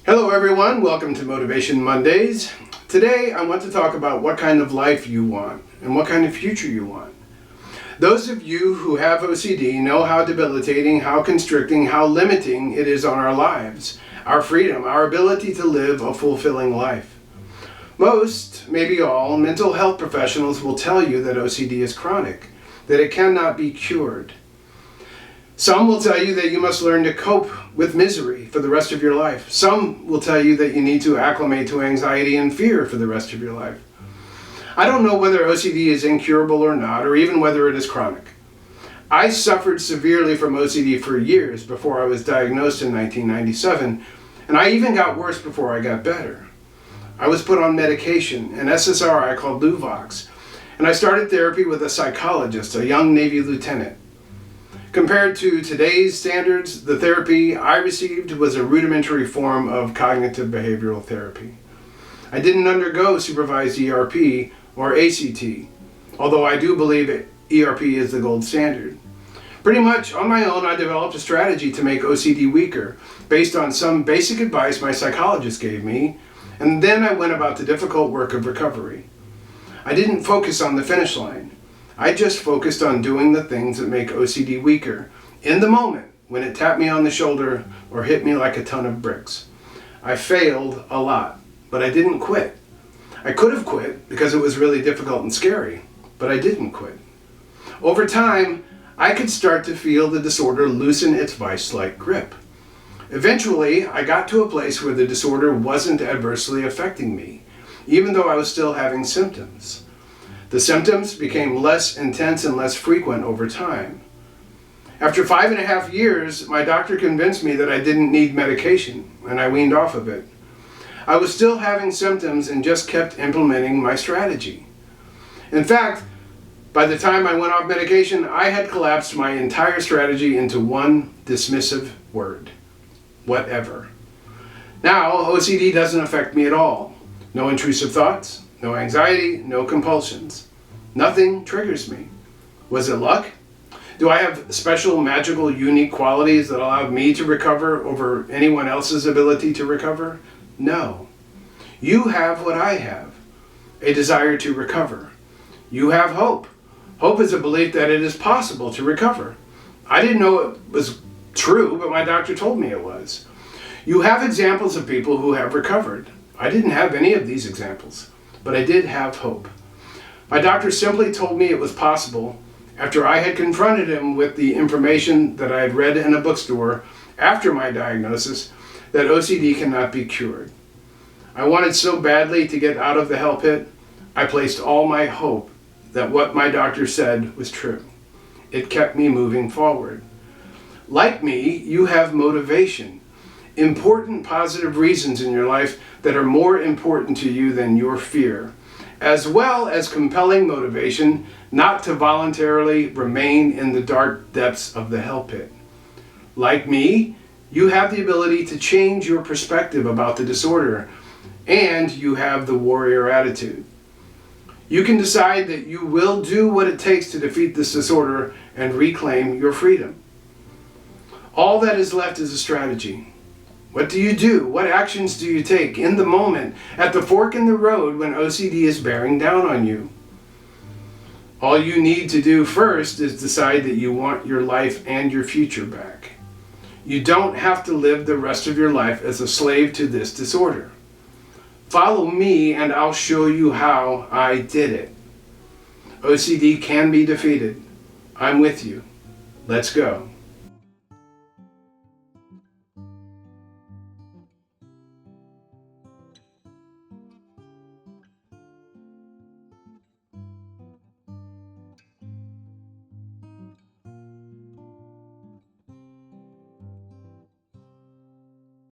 Hello everyone, welcome to Motivation Mondays. Today I want to talk about what kind of life you want and what kind of future you want. Those of you who have OCD know how debilitating, how constricting, how limiting it is on our lives, our freedom, our ability to live a fulfilling life. Most, maybe all, mental health professionals will tell you that OCD is chronic, that it cannot be cured. Some will tell you that you must learn to cope with misery for the rest of your life. Some will tell you that you need to acclimate to anxiety and fear for the rest of your life. I don't know whether OCD is incurable or not, or even whether it is chronic. I suffered severely from OCD for years before I was diagnosed in 1997, and I even got worse before I got better. I was put on medication, an SSRI called Luvox, and I started therapy with a psychologist, a young Navy lieutenant. Compared to today's standards, the therapy I received was a rudimentary form of cognitive behavioral therapy. I didn't undergo supervised ERP or ACT, although I do believe ERP is the gold standard. Pretty much on my own, I developed a strategy to make OCD weaker based on some basic advice my psychologist gave me, and then I went about the difficult work of recovery. I didn't focus on the finish line. I just focused on doing the things that make OCD weaker in the moment when it tapped me on the shoulder or hit me like a ton of bricks. I failed a lot, but I didn't quit. I could have quit because it was really difficult and scary, but I didn't quit. Over time, I could start to feel the disorder loosen its vice-like grip. Eventually, I got to a place where the disorder wasn't adversely affecting me, even though I was still having symptoms. The symptoms became less intense and less frequent over time. After 5.5 years, my doctor convinced me that I didn't need medication, and I weaned off of it. I was still having symptoms and just kept implementing my strategy. In fact, by the time I went off medication, I had collapsed my entire strategy into one dismissive word: whatever. Now, OCD doesn't affect me at all. No intrusive thoughts. No anxiety, no compulsions. Nothing triggers me. Was it luck? Do I have special, magical, unique qualities that allowed me to recover over anyone else's ability to recover? No. You have what I have, a desire to recover. You have hope. Hope is a belief that it is possible to recover. I didn't know it was true, but my doctor told me it was. You have examples of people who have recovered. I didn't have any of these examples, but I did have hope. My doctor simply told me it was possible after I had confronted him with the information that I had read in a bookstore after my diagnosis that OCD cannot be cured. I wanted so badly to get out of the hell pit, I placed all my hope that what my doctor said was true. It kept me moving forward. Like me, you have motivation, important positive reasons in your life that are more important to you than your fear, as well as compelling motivation not to voluntarily remain in the dark depths of the hell pit. Like me, you have the ability to change your perspective about the disorder, and you have the warrior attitude. You can decide that you will do what it takes to defeat this disorder and reclaim your freedom. All that is left is a strategy. What do you do? What actions do you take in the moment, at the fork in the road when OCD is bearing down on you? All you need to do first is decide that you want your life and your future back. You don't have to live the rest of your life as a slave to this disorder. Follow me and I'll show you how I did it. OCD can be defeated. I'm with you. Let's go.